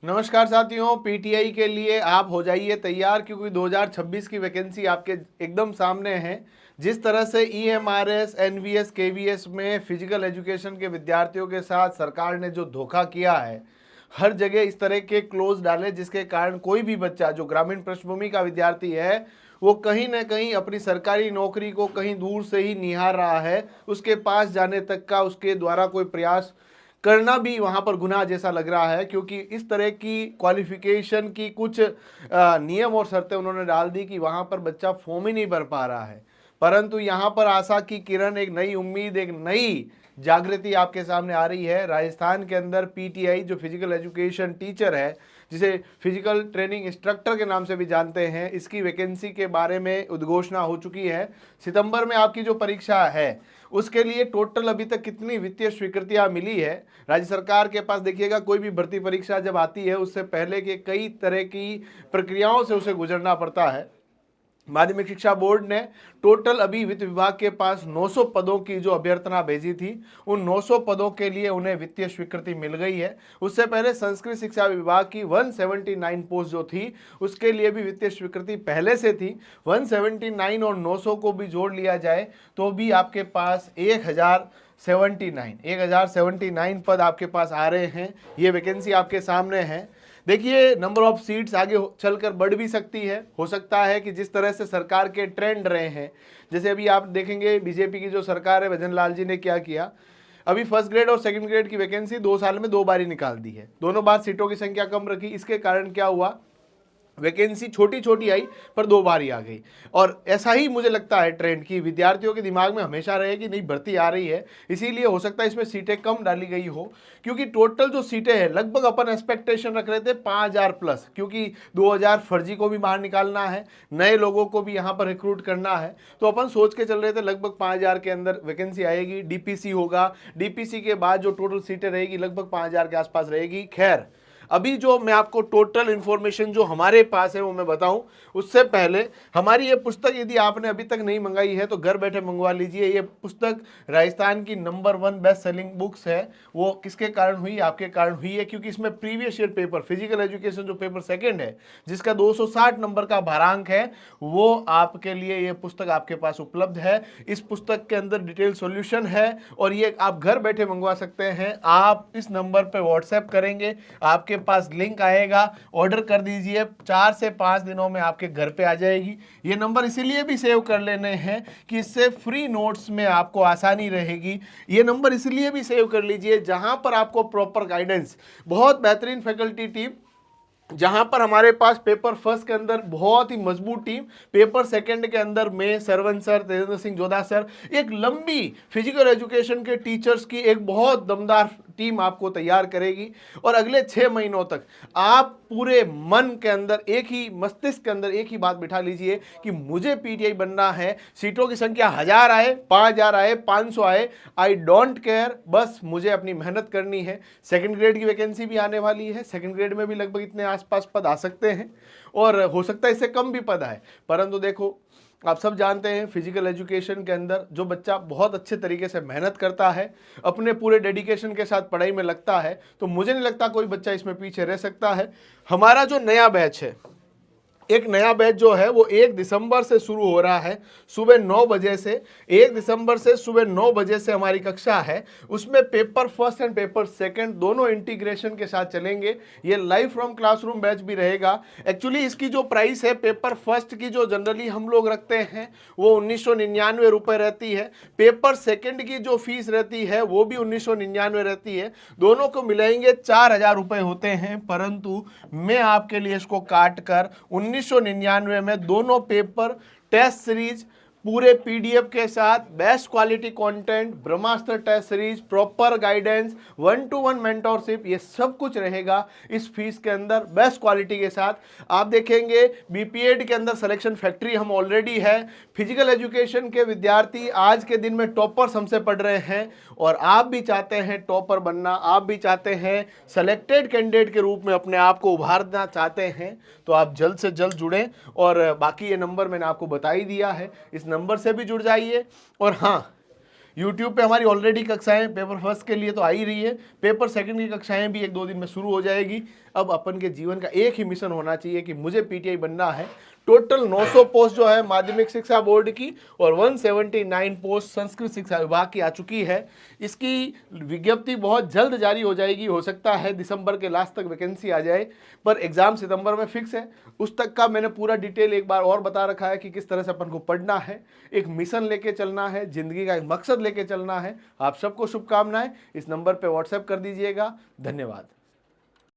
नमस्कार साथियों, पीटीआई के लिए आप हो जाइए तैयार क्योंकि 2026 की वैकेंसी आपके एकदम सामने है। जिस तरह से ईएमआरएस, एनवीएस, केवीएस में फिजिकल एजुकेशन के विद्यार्थियों के साथ सरकार ने जो धोखा किया है, हर जगह इस तरह के क्लोज डाले जिसके कारण कोई भी बच्चा जो ग्रामीण पृष्ठभूमि का विद्यार्थी है वो कहीं ना कहीं अपनी सरकारी नौकरी को कहीं दूर से ही निहार रहा है। उसके पास जाने तक का उसके द्वारा कोई प्रयास करना भी वहां पर गुनाह जैसा लग रहा है, क्योंकि इस तरह की क्वालिफिकेशन की कुछ नियम और शर्तें उन्होंने डाल दी कि वहां पर बच्चा फॉर्म ही नहीं भर पा रहा है। परंतु यहाँ पर आशा की किरण, एक नई उम्मीद, एक नई जागृति आपके सामने आ रही है। राजस्थान के अंदर पीटीआई जो फिजिकल एजुकेशन टीचर है, जिसे फिजिकल ट्रेनिंग इंस्ट्रक्टर के नाम से भी जानते हैं, इसकी वैकेंसी के बारे में उद्घोषणा हो चुकी है। सितंबर में आपकी जो परीक्षा है उसके लिए टोटल अभी तक कितनी वित्तीय स्वीकृतियां मिली है राज्य सरकार के पास। देखिएगा, कोई भी भर्ती परीक्षा जब आती है उससे पहले के कई तरह की प्रक्रियाओं से उसे गुजरना पड़ता है। माध्यमिक शिक्षा बोर्ड ने टोटल अभी वित्त विभाग के पास 900 पदों की जो अभ्यर्थना भेजी थी, उन 900 पदों के लिए उन्हें वित्तीय स्वीकृति मिल गई है। उससे पहले संस्कृत शिक्षा विभाग की 179 पोस्ट जो थी उसके लिए भी वित्तीय स्वीकृति पहले से थी। 179 और 900 को भी जोड़ लिया जाए तो भी आपके पास 1079 पद आपके पास आ रहे हैं। ये वैकेंसी आपके सामने है। देखिए, नंबर ऑफ सीट्स आगे चलकर बढ़ भी सकती है। हो सकता है कि जिस तरह से सरकार के ट्रेंड रहे हैं, जैसे अभी आप देखेंगे बीजेपी की जो सरकार है, भजन लाल जी ने क्या किया, अभी फर्स्ट ग्रेड और सेकंड ग्रेड की वैकेंसी 2 साल में 2 बार ही निकाल दी है। दोनों बार सीटों की संख्या कम रखी। इसके कारण क्या हुआ, वैकेंसी छोटी छोटी आई पर 2 बार ही आ गई। और ऐसा ही मुझे लगता है ट्रेंड की विद्यार्थियों के दिमाग में हमेशा रहे कि नहीं, भर्ती आ रही है, इसीलिए हो सकता है इसमें सीटें कम डाली गई हो। क्योंकि टोटल जो सीटें हैं लगभग अपन एक्सपेक्टेशन रख रहे थे 5,000 प्लस, क्योंकि 2,000 फर्जी को भी बाहर निकालना है, नए लोगों को भी यहाँ पर रिक्रूट करना है। तो अपन सोच के चल रहे थे लगभग 5,000 के अंदर वैकेंसी आएगी। डीपीसी होगा, डीपीसी के बाद जो टोटल सीटें रहेगी लगभग 5,000 के आसपास रहेगी। खैर, अभी जो मैं आपको टोटल इन्फॉर्मेशन जो हमारे पास है वो मैं बताऊं, उससे पहले हमारी ये पुस्तक यदि आपने अभी तक नहीं मंगाई है तो घर बैठे मंगवा लीजिए। ये पुस्तक राजस्थान की नंबर 1 बेस्ट सेलिंग बुक्स है। वो किसके कारण हुई, आपके कारण हुई है, क्योंकि इसमें previous year paper physical education जो पेपर सेकंड है, जिसका 260 नंबर का भारांक है, वो आपके लिए ये पुस्तक आपके पास उपलब्ध है। इस पुस्तक के अंदर डिटेल सॉल्यूशन है और ये आप घर बैठे मंगवा सकते हैं। आप इस नंबर पर व्हाट्सएप करेंगे, आपके पास लिंक आएगा, ऑर्डर कर दीजिए, 4 से 5 दिनों में आपके घर पे आ जाएगी। ये नंबर इसीलिए भी सेव कर लेने हैं कि इससे फ्री नोट्स में आपको आसानी रहेगी। ये नंबर इसलिए भी सेव कर लीजिए जहां पर आपको प्रॉपर गाइडेंस, बहुत बेहतरीन फैकल्टी टीम, जहां पर हमारे पास पेपर फर्स्ट के अंदर बहुत ही मजबूत टीम, पेपर सेकंड के अंदर में सरवन सर, तेजेंद्र सिंह जोधा सर, एक लंबी फिजिकल एजुकेशन के टीचर्स की एक बहुत दमदार टीम आपको तैयार करेगी। और अगले 6 महीनों तक आप पूरे मन के अंदर, एक ही मस्तिष्क के अंदर एक ही बात बिठा लीजिए कि मुझे पीटीआई बनना है। सीटों की संख्या 1,000 आए, 5,000 आए, 500 आए, आई डोंट केयर, बस मुझे अपनी मेहनत करनी है। सेकंड ग्रेड की वैकेंसी भी आने वाली है। सेकंड ग्रेड में भी लगभग इतने आसपास पद आ सकते हैं और हो सकता है इससे कम भी पद आए। परंतु देखो, आप सब जानते हैं फिजिकल एजुकेशन के अंदर जो बच्चा बहुत अच्छे तरीके से मेहनत करता है, अपने पूरे डेडिकेशन के साथ पढ़ाई में लगता है, तो मुझे नहीं लगता कोई बच्चा इसमें पीछे रह सकता है। हमारा जो नया बैच है, एक नया बैच जो है वो 1 दिसंबर से शुरू हो रहा है, सुबह 9 बजे से। 1 दिसंबर से सुबह 9 बजे से हमारी कक्षा है। उसमें paper first and paper second दोनों इंटीग्रेशन के साथ चलेंगे। ये लाइव फ्रॉम क्लासरूम बैच भी रहेगा। एक्चुअली इसकी जो प्राइस है, पेपर फर्स्ट की जो जनरली हम लोग रखते हैं वो 1999 रुपये रहती है। पेपर सेकंड की जो फीस रहती है वो भी 1999 रहती है। दोनों को मिलाएंगे 4,000 रुपये होते हैं। परंतु मैं आपके लिए इसको काट कर 1999 में दोनों पेपर, टेस्ट सीरीज, पूरे पीडीएफ के साथ, best quality content, Brahmastra test series, proper guidance, 1-to-1 mentorship, ये सब कुछ रहेगा इस फीस के अंदर बेस्ट क्वालिटी के साथ। आप देखेंगे बीपीएड के अंदर सिलेक्शन फैक्ट्री हम ऑलरेडी है। फिजिकल एजुकेशन के विद्यार्थी आज के दिन में टॉपर्स हमसे पढ़ रहे हैं और आप भी चाहते हैं टॉपर बनना, आप भी चाहते हैं सेलेक्टेड कैंडिडेट के रूप में अपने आप को उभारना चाहते हैं, तो आप जल्द से जल्द जुड़ें। और बाकी ये नंबर मैंने आपको बता ही दिया है, इस नंबर से भी जुड़ जाइए। और हाँ, यूट्यूब पे हमारी ऑलरेडी कक्षाएं पेपर फर्स्ट के लिए तो आ ही रही है, पेपर सेकंड की कक्षाएं भी 1-2 दिन में शुरू हो जाएगी। अब अपन के जीवन का एक ही मिशन होना चाहिए कि मुझे पीटीआई बनना है। टोटल 900 पोस्ट जो है माध्यमिक शिक्षा बोर्ड की और 179 पोस्ट संस्कृत शिक्षा विभाग की आ चुकी है। इसकी विज्ञप्ति बहुत जल्द जारी हो जाएगी, हो सकता है दिसंबर के लास्ट तक वैकेंसी आ जाए, पर एग्जाम सितंबर में फिक्स है। उस तक का मैंने पूरा डिटेल एक बार और बता रखा है कि किस तरह से अपन को पढ़ना है, एक मिशन लेके चलना है, जिंदगी का एक मकसद लेके चलना है। आप सबको शुभकामनाएं। इस नंबर पे व्हाट्सएप कर दीजिएगा। धन्यवाद।